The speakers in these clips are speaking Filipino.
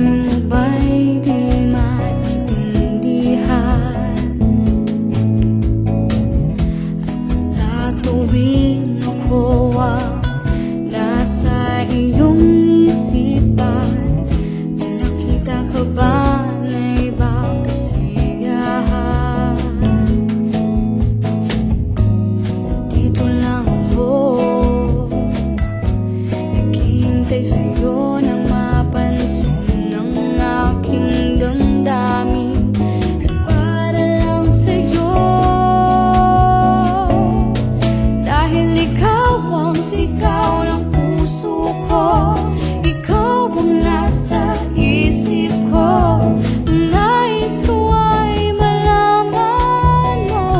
Damdamin mo ba'y di maintindihan? At sa tuwing ako ang nasa iyong isipan, may nakita ka ba na ibang kasiyahan? Nandito lang ako, naghihintay sa'yo na mapansin ang aking damdamin. At para lang sa'yo, dahil ikaw ang sigaw ng puso ko, ikaw ang nasa isip ko. Nais ko ay malaman mo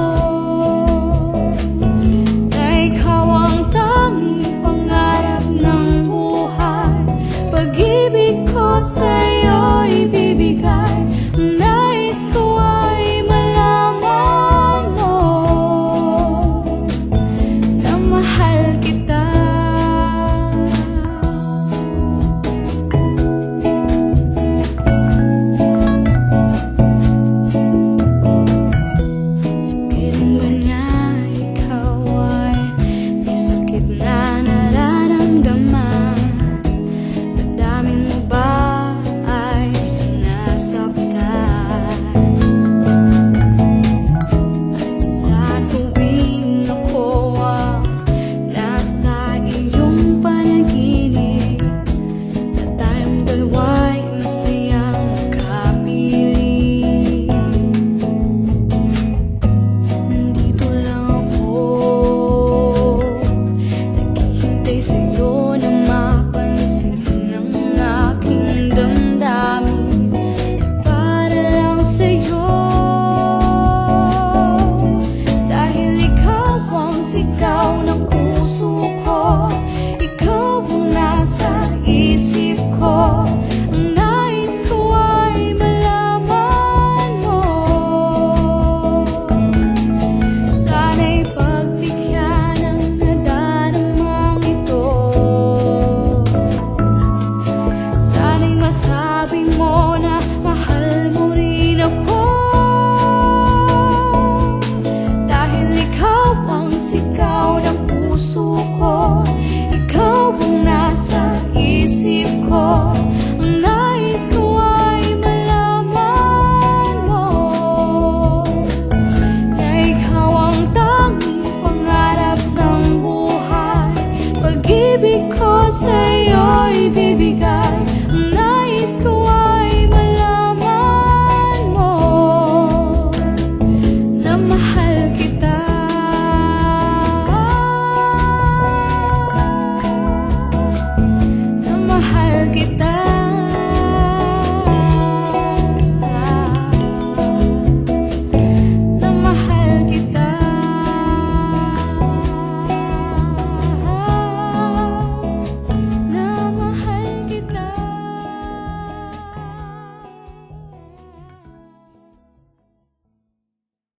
na ikaw ang tanging pangarap ng buhay. Pag-ibig ko sa'yo'y ibibigay. Nais ko ay malaman mo na mahal kita. Sabihin ba niya ikaw ay may sakit na nararamdaman? Damdamin mo ba ay sinasaktan? At sa tuwing ako ang nasa iyong panaginip, na tayong dalawa'y masayang kapiling. Nandito lang ako, naghihintay sa'yo na mapansin ang aking damdamin. Para lang sa'yo, dahil ikaw ang sigaw ng puso ko, ikaw ang nasa isip ko. Ang nais ko ay malaman mo, sana'y pagbigyan ang nadaramang ito. Sana'y masabi mo na mahal mo rin ako, dahil ikaw ang sigaw ng puso ko, ikaw ang nasa isip ko. Ang nais ko ay malaman mo na ikaw ang tanging pangarap ng buhay. Pag-ibig ko sa'yo'y ibibigay. Ang nais ko